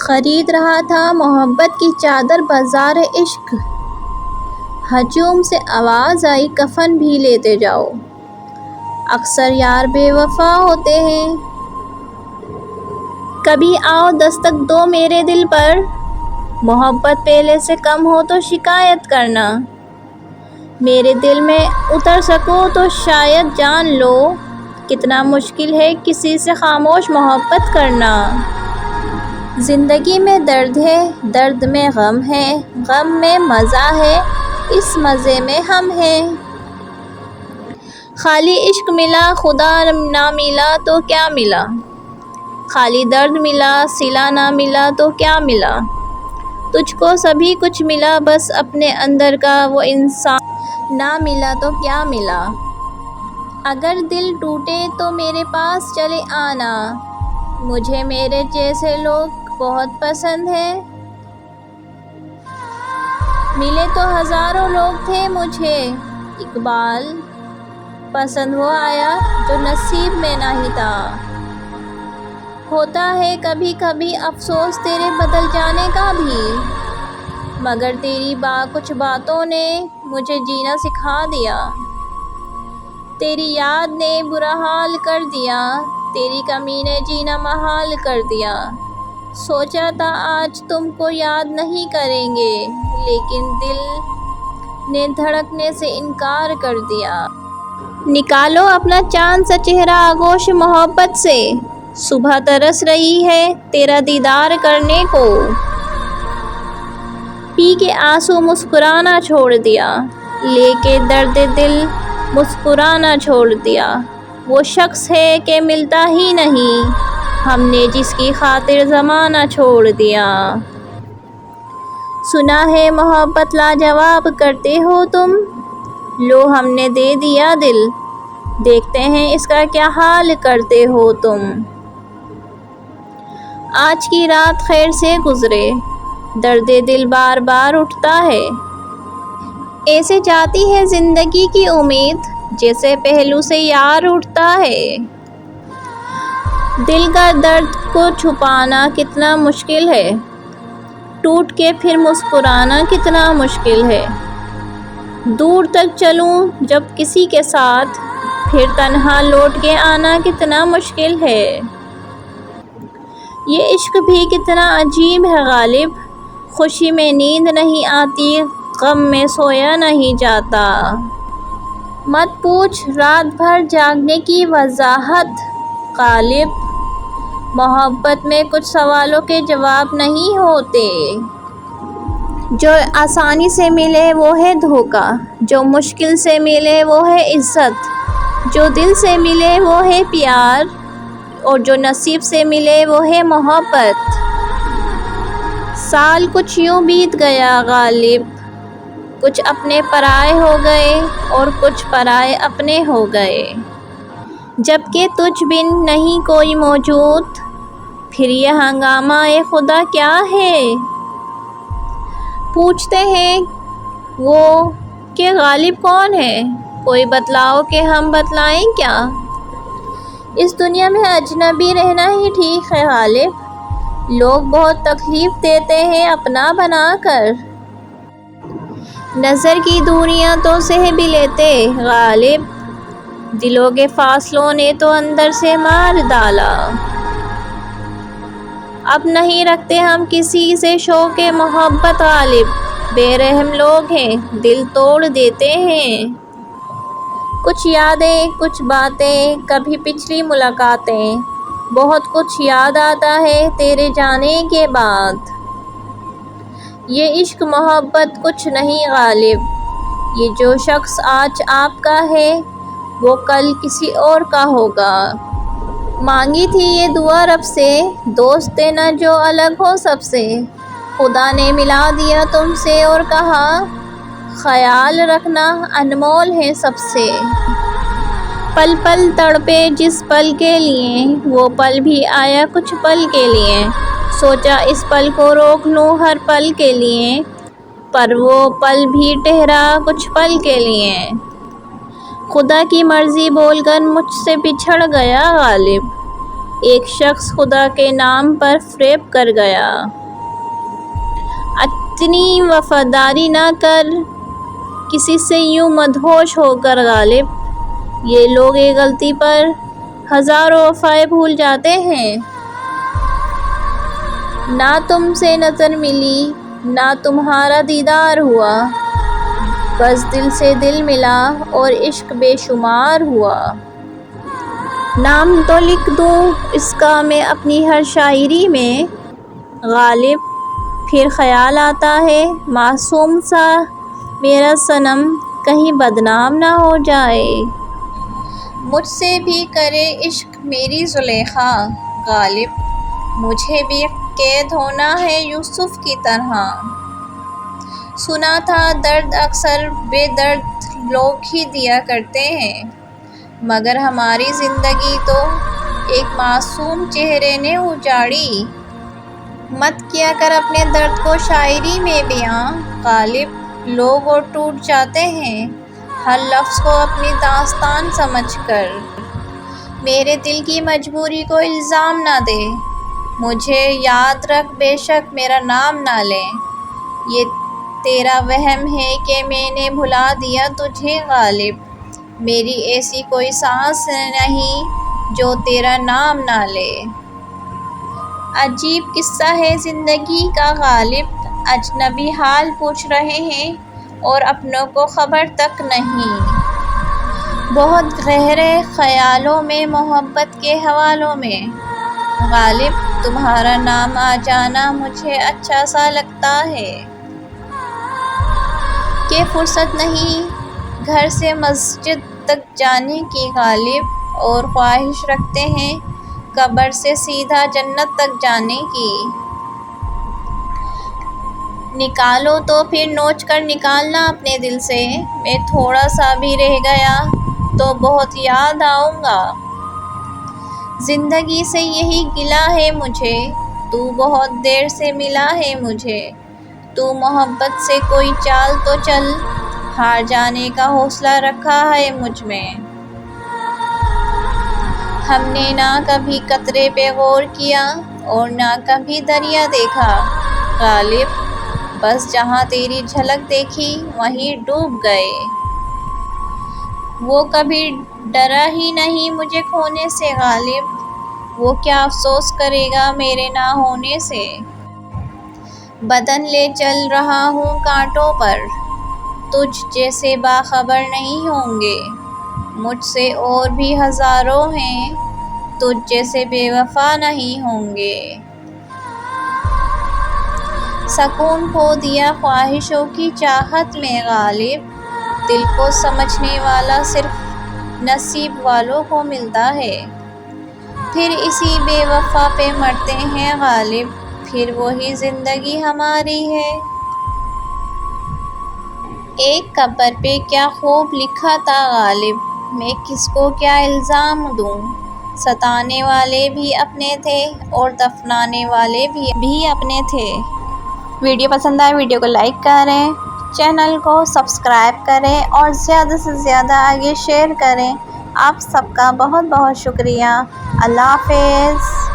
خرید رہا تھا محبت کی چادر بازار عشق، ہجوم سے آواز آئی کفن بھی لیتے جاؤ۔ اکثر یار بے وفا ہوتے ہیں، کبھی آؤ دستک دو میرے دل پر، محبت پہلے سے کم ہو تو شکایت کرنا، میرے دل میں اتر سکو تو شاید جان لو، کتنا مشکل ہے کسی سے خاموش محبت کرنا۔ زندگی میں درد ہے، درد میں غم ہے، غم میں مزہ ہے، اس مزے میں ہم ہیں۔ خالی عشق ملا خدا نہ ملا تو کیا ملا، خالی درد ملا صلہ نہ ملا تو کیا ملا، تجھ کو سبھی کچھ ملا بس اپنے اندر کا وہ انسان نہ ملا تو کیا ملا۔ اگر دل ٹوٹے تو میرے پاس چلے آنا، مجھے میرے جیسے لوگ بہت پسند ہیں، ملے تو ہزاروں لوگ تھے مجھے، اقبال پسند وہ آیا جو نصیب میں نہیں تھا۔ ہوتا ہے کبھی کبھی افسوس تیرے بدل جانے کا بھی، مگر تیری کچھ باتوں نے مجھے جینا سکھا دیا، تیری یاد نے برا حال کر دیا، تیری کمی نے جینا محال کر دیا۔ سوچا تھا آج تم کو یاد نہیں کریں گے، لیکن دل نے دھڑکنے سے انکار کر دیا۔ نکالو اپنا چاند سا چہرہ آغوش محبت سے، صبح ترس رہی ہے تیرا دیدار کرنے کو، پی کے آنسو مسکرانا چھوڑ دیا، لے کے درد دل مسکرانا چھوڑ دیا۔ وہ شخص ہے کہ ملتا ہی نہیں، ہم نے جس کی خاطر زمانہ چھوڑ دیا۔ سنا ہے محبت لاجواب کرتے ہو تم، لو ہم نے دے دیا دل، دیکھتے ہیں اس کا کیا حال کرتے ہو تم۔ آج کی رات خیر سے گزرے، درد دل بار بار اٹھتا ہے، ایسے جاتی ہے زندگی کی امید جیسے پہلو سے یار اٹھتا ہے۔ دل کا درد کو چھپانا کتنا مشکل ہے، ٹوٹ کے پھر مسکرانا کتنا مشکل ہے، دور تک چلوں جب کسی کے ساتھ پھر تنہا لوٹ کے آنا کتنا مشکل ہے۔ یہ عشق بھی کتنا عجیب ہے غالب، خوشی میں نیند نہیں آتی، غم میں سویا نہیں جاتا۔ مت پوچھ رات بھر جاگنے کی وجاہت غالب، محبت میں کچھ سوالوں کے جواب نہیں ہوتے، جو آسانی سے ملے وہ ہے دھوکا، جو مشکل سے ملے وہ ہے عزت، جو دل سے ملے وہ ہے پیار، اور جو نصیب سے ملے وہ ہے محبت۔ سال کچھ یوں بیت گیا غالب، کچھ اپنے پرائے ہو گئے اور کچھ پرائے اپنے ہو گئے، جبکہ تجھ بن نہیں کوئی موجود، پھر یہ ہنگامہ خدا کیا ہے۔ پوچھتے ہیں وہ کہ غالب کون ہے، کوئی بتلاؤ کہ ہم بتلائیں کیا، اس دنیا میں اجنبی رہنا ہی ٹھیک ہے غالب، لوگ بہت تکلیف دیتے ہیں اپنا بنا کر، نظر کی دوریاں تو سہ بھی لیتے غالب، دلوں کے فاصلوں نے تو اندر سے مار ڈالا۔ اب نہیں رکھتے ہم کسی سے شوق محبت غالب، بے رحم لوگ ہیں دل توڑ دیتے ہیں، کچھ یادیں کچھ باتیں کبھی پچھلی ملاقاتیں، بہت کچھ یاد آتا ہے تیرے جانے کے بعد۔ یہ عشق محبت کچھ نہیں غالب، یہ جو شخص آج آپ کا ہے وہ کل کسی اور کا ہوگا۔ مانگی تھی یہ دعا رب سے، دوست دینا جو الگ ہو سب سے، خدا نے ملا دیا تم سے اور کہا خیال رکھنا انمول ہے سب سے۔ پل پل تڑپے جس پل کے لیے، وہ پل بھی آیا کچھ پل کے لیے، سوچا اس پل کو روک لوں ہر پل کے لیے، پر وہ پل بھی ٹھہرا کچھ پل کے لیے، خدا کی مرضی بول کر مجھ سے بچھڑ گیا غالب، ایک شخص خدا کے نام پر فریب کر گیا۔ اتنی وفاداری نہ کر کسی سے یوں مدہوش ہو کر غالب، یہ لوگ ایک غلطی پر ہزاروں وفائیں بھول جاتے ہیں۔ نہ تم سے نظر ملی، نہ تمہارا دیدار ہوا، بس دل سے دل ملا اور عشق بے شمار ہوا۔ نام تو لکھ دوں اس کا میں اپنی ہر شاعری میں، غالب پھر خیال آتا ہے معصوم سا میرا صنم کہیں بدنام نہ ہو جائے۔ مجھ سے بھی کرے عشق میری زلیخا، غالب مجھے بھی قید ہونا ہے یوسف کی طرح۔ سنا تھا درد اکثر بے درد لوگ ہی دیا کرتے ہیں، مگر ہماری زندگی تو ایک معصوم چہرے نے اجاڑی۔ مت کیا کر اپنے درد کو شاعری میں بیاں، غالب لوگ اور ٹوٹ جاتے ہیں ہر لفظ کو اپنی داستان سمجھ کر۔ میرے دل کی مجبوری کو الزام نہ دے، مجھے یاد رکھ بے شک میرا نام نہ لے۔ یہ تیرا وہم ہے کہ میں نے بھلا دیا تجھے غالب، میری ایسی کوئی سانس نہیں جو تیرا نام نہ لے۔ عجیب قصہ ہے زندگی کا غالب، اجنبی حال پوچھ رہے ہیں اور اپنوں کو خبر تک نہیں۔ بہت گہرے خیالوں میں، محبت کے حوالوں میں، غالب تمہارا نام آ جانا مجھے اچھا سا لگتا ہے۔ کہ فرصت نہیں گھر سے مسجد تک جانے کی غالب، اور خواہش رکھتے ہیں قبر سے سیدھا جنت تک جانے کی۔ نکالو تو پھر نوچ کر نکالنا اپنے دل سے، میں تھوڑا سا بھی رہ گیا تو بہت یاد آؤں گا۔ زندگی سے یہی گلہ ہے مجھے، تو بہت دیر سے ملا ہے مجھے۔ تو محبت سے کوئی چال تو چل، ہار جانے کا حوصلہ رکھا ہے مجھ میں۔ ہم نے نہ کبھی قطرے پہ غور کیا اور نہ کبھی دریا دیکھا، غالب بس جہاں تیری جھلک دیکھی وہیں ڈوب گئے۔ وہ کبھی ڈرا ہی نہیں مجھے کھونے سے غالب، وہ کیا افسوس کرے گا میرے نہ ہونے سے۔ بدن لے چل رہا ہوں کانٹوں پر، تجھ جیسے باخبر نہیں ہوں گے مجھ سے اور بھی ہزاروں ہیں، تجھ جیسے بے وفا نہیں ہوں گے۔ سکون کھو دیا خواہشوں کی چاہت میں غالب، دل کو سمجھنے والا صرف نصیب والوں کو ملتا ہے۔ پھر اسی بے وفا پہ مرتے ہیں غالب، پھر وہی زندگی ہماری ہے۔ ایک قبر پہ کیا خوب لکھا تھا غالب، میں کس کو کیا الزام دوں۔ ستانے والے بھی اپنے تھے اور دفنانے والے بھی اپنے تھے۔ ویڈیو پسند آئے ویڈیو کو لائک کریں، چینل کو سبسکرائب کریں اور زیادہ سے زیادہ آگے شیئر کریں۔ آپ سب کا بہت بہت شکریہ۔ اللہ حافظ۔